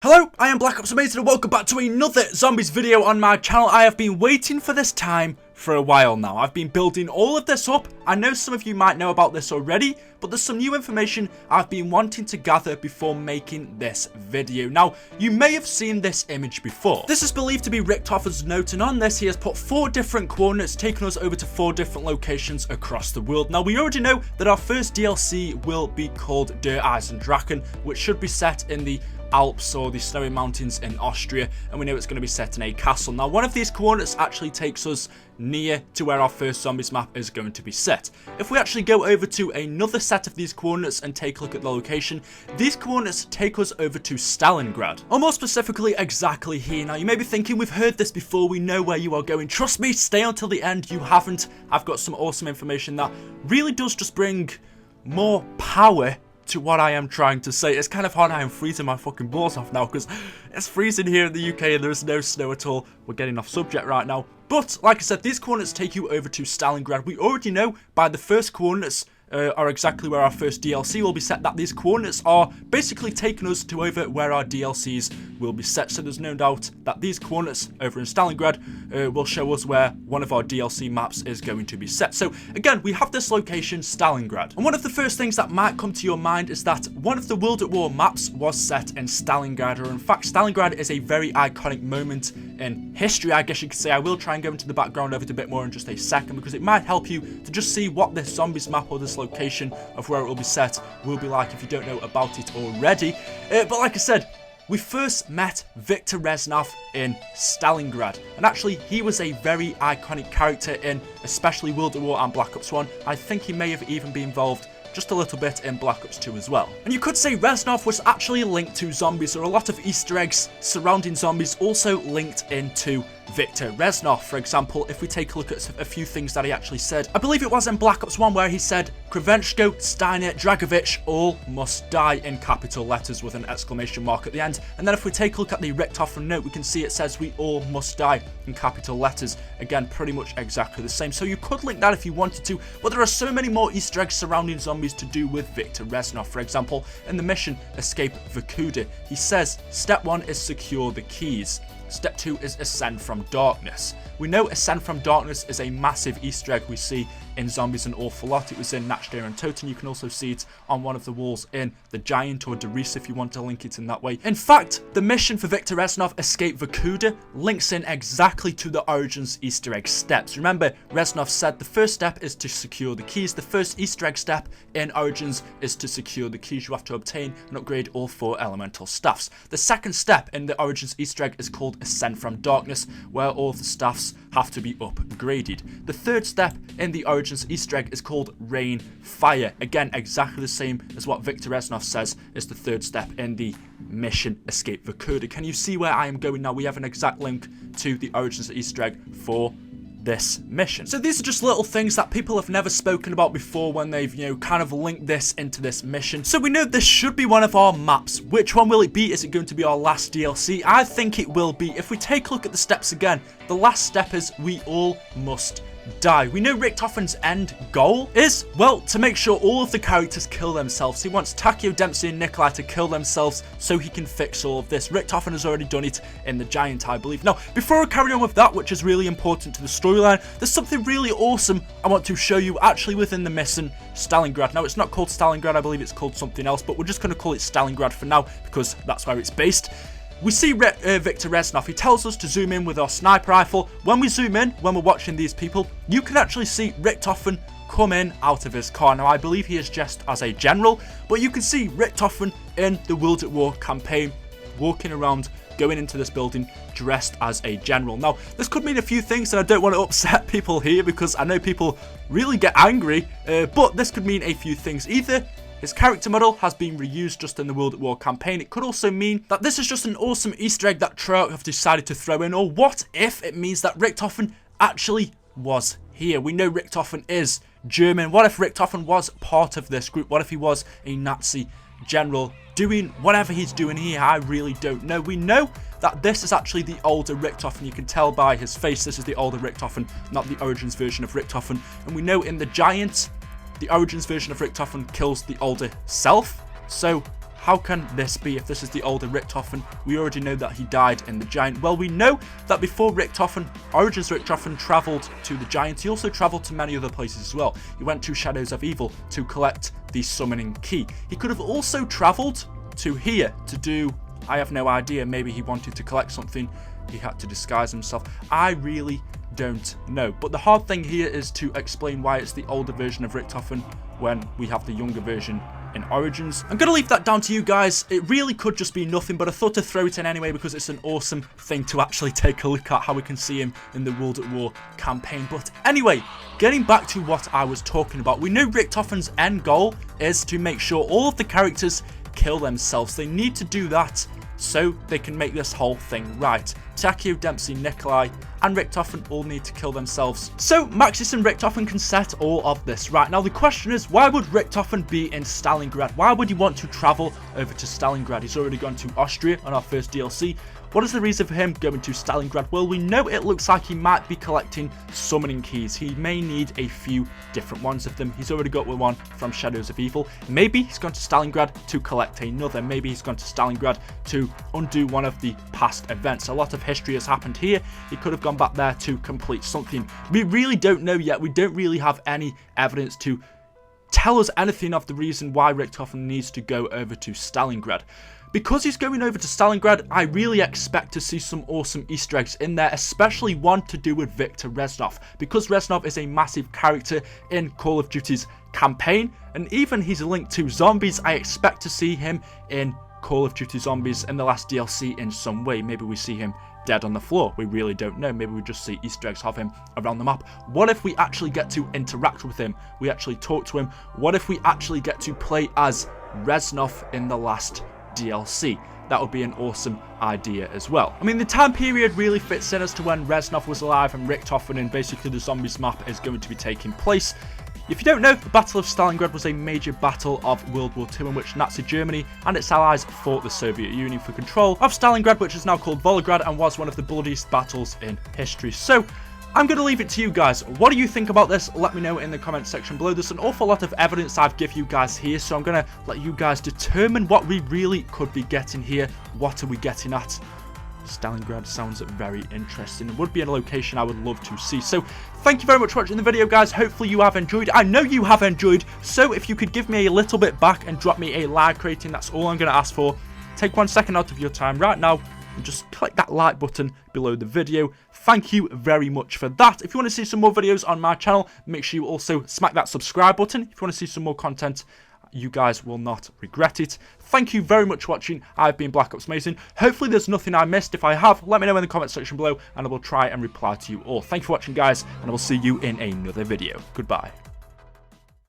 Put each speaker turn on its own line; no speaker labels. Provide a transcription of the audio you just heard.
Hello, I am BlackOpsAmazing and welcome back to another zombies video on my channel. I have been waiting for this time for a while now. I've been building all of this up. I know some of you might know about this already, but there's some new information I've been wanting to gather before making this video. Now, you may have seen this image before. This is believed to be Richtofen's note, and on this he has put 4 different coordinates, taking us over to 4 different locations across the world. Now, we already know that our first DLC will be called Der Eisendrachen, which should be set in the Alps or the snowy mountains in Austria, and we know it's going to be set in a castle. Now, one of these coordinates actually takes us near to where our first zombies map is going to be set. If we actually go over to another set of these coordinates and take a look at the location, these coordinates take us over to Stalingrad, or more specifically exactly here. Now, you may be thinking, we've heard this before, we know where you are going. Trust me, stay until the end. You haven't. I've got some awesome information that really does just bring more power to what I am trying to say. It's kind of hard. I am freezing my fucking balls off now because it's freezing here in the UK and there is no snow at all. We're getting off subject right now. But like I said, these coordinates take you over to Stalingrad. We already know by the first coordinates are exactly where our first DLC will be set, that these coordinates are basically taking us to over where our DLCs will be set. So there's no doubt that these coordinates over in Stalingrad will show us where one of our DLC maps is going to be set. So again, we have this location, Stalingrad. And one of the first things that might come to your mind is that one of the World at War maps was set in Stalingrad, or in fact, Stalingrad is a very iconic moment in history, I guess you could say. I will try and go into the background of it a bit more in just a second, because it might help you to just see what this zombies map or this location of where it will be set will be like if you don't know about it already. But like I said, we first met Richtofen Reznov in Stalingrad, and actually he was a very iconic character in especially World at War and Black Ops 1. I think he may have even been involved just a little bit in Black Ops 2 as well. And you could say Reznov was actually linked to zombies, or a lot of Easter eggs surrounding zombies also linked into Richtofen Reznov. For example, if we take a look at a few things that he actually said, I believe it was in Black Ops 1 where he said, Kravchenko, Steiner, Dragovich all must die, in capital letters with an exclamation mark at the end. And then if we take a look at the Richtofen note, we can see it says we all must die in capital letters. Again, pretty much exactly the same. So you could link that if you wanted to, but there are so many more Easter eggs surrounding zombies to do with Richtofen Reznov. For example, in the mission Escape Vakuda, he says step 1 is secure the keys. Step 2 is Ascend from Darkness. We know Ascend from Darkness is a massive Easter egg we see in Zombies an awful lot. It was in Nachder and Toten. You can also see it on one of the walls in The Giant or Derice if you want to link it in that way. In fact, the mission for Richtofen Reznov, Escape Vakuda, links in exactly to the Origins Easter egg steps. Remember, Reznov said the first step is to secure the keys. The first Easter egg step in Origins is to secure the keys. You have to obtain and upgrade all 4 elemental staffs. The second step in the Origins Easter egg is called Ascend from Darkness, where all the staffs have to be upgraded. The third step in the Origins Easter egg is called Rain Fire. Again, exactly the same as what Richtofen Reznov says is the third step in the mission Escape Vakuda. Can you see where I am going now? We have an exact link to the Origins Easter egg for this mission. So these are just little things that people have never spoken about before when they've, kind of linked this into this mission. So we know this should be one of our maps. Which one will it be? Is it going to be our last DLC? I think it will be. If we take a look at the steps again, the last step is we all must die. We know Richtofen's end goal is, well, to make sure all of the characters kill themselves. He wants Takeo, Dempsey and Nikolai to kill themselves so he can fix all of this. Richtofen has already done it in The Giant, I believe. Now, before I carry on with that, which is really important to the storyline, there's something really awesome I want to show you actually within the mission Stalingrad. Now, it's not called Stalingrad, I believe it's called something else, but we're just going to call it Stalingrad for now because that's where it's based. We see Richtofen Reznov. He tells us to zoom in with our sniper rifle. When we zoom in, when we're watching these people, you can actually see Richtofen come in out of his car. Now, I believe he is dressed as a general, but you can see Richtofen in the World at War campaign walking around, going into this building dressed as a general. Now, this could mean a few things, and I don't want to upset people here because I know people really get angry, but this could mean a few things. Either his character model has been reused just in the World at War campaign. It could also mean that this is just an awesome Easter egg that Treyarch have decided to throw in. Or what if it means that Richtofen actually was here? We know Richtofen is German. What if Richtofen was part of this group? What if he was a Nazi general doing whatever he's doing here? I really don't know. We know that this is actually the older Richtofen. You can tell by his face this is the older Richtofen, not the Origins version of Richtofen. And we know in The Giant, the Origins version of Richtofen kills the older self. So how can this be if this is the older Richtofen? We already know that he died in the Giant. Well, we know that before Richtofen, Origins Richtofen travelled to the Giant. He also travelled to many other places as well. He went to Shadows of Evil to collect the summoning key. He could have also travelled to here to do, I have no idea, maybe he wanted to collect something. He had to disguise himself. I really don't know. But the hard thing here is to explain why it's the older version of Richtofen when we have the younger version in Origins. I'm going to leave that down to you guys. It really could just be nothing, but I thought to throw it in anyway because it's an awesome thing to actually take a look at how we can see him in the World at War campaign. But anyway, getting back to what I was talking about, we know Richtofen's end goal is to make sure all of the characters kill themselves. They need to do that so they can make this whole thing right. Takeo, Dempsey, Nikolai, and Richtofen all need to kill themselves. So Maxis and Richtofen can set all of this right. Now the question is, why would Richtofen be in Stalingrad? Why would he want to travel over to Stalingrad? He's already gone to Austria on our first DLC. What is the reason for him going to Stalingrad? Well, we know it looks like he might be collecting summoning keys. He may need a few different ones of them. He's already got one from Shadows of Evil. Maybe he's gone to Stalingrad to collect another. Maybe he's gone to Stalingrad to undo one of the past events. A lot of history has happened here. He could have gone back there to complete something. We really don't know yet. We don't really have any evidence to tell us anything of the reason why Richtofen needs to go over to Stalingrad. Because he's going over to Stalingrad, I really expect to see some awesome Easter eggs in there, especially one to do with Viktor Reznov. Because Reznov is a massive character in Call of Duty's campaign, and even he's linked to zombies, I expect to see him in Call of Duty Zombies in the last DLC in some way. Maybe we see him dead on the floor. We really don't know. Maybe we just see Easter eggs of him around the map. What if we actually get to interact with him? We actually talk to him. What if we actually get to play as Reznov in the last DLC? That would be an awesome idea as well. I mean, the time period really fits in as to when Reznov was alive and Richtofen and basically the zombies map is going to be taking place. If you don't know, the Battle of Stalingrad was a major battle of World War II in which Nazi Germany and its allies fought the Soviet Union for control of Stalingrad, which is now called Volgograd, and was one of the bloodiest battles in history. So I'm going to leave it to you guys. What do you think about this? Let me know in the comment section below. There's an awful lot of evidence I've given you guys here, so I'm going to let you guys determine what we really could be getting here. What are we getting at? Stalingrad sounds very interesting. It would be a location I would love to see. So thank you very much for watching the video, guys. Hopefully you have enjoyed. I know you have enjoyed. So if you could give me a little bit back and drop me a like rating, that's all I'm going to ask for. Take 1 second out of your time right now and just click that like button below the video. Thank you very much for that. If you want to see some more videos on my channel, make sure you also smack that subscribe button. If you want to see some more content, you guys will not regret it. Thank you very much for watching. I've been BlackOpsAmazing. Hopefully there's nothing I missed. If I have, let me know in the comment section below and I will try and reply to you all. Thank you for watching, guys, and I will see you in another video. Goodbye.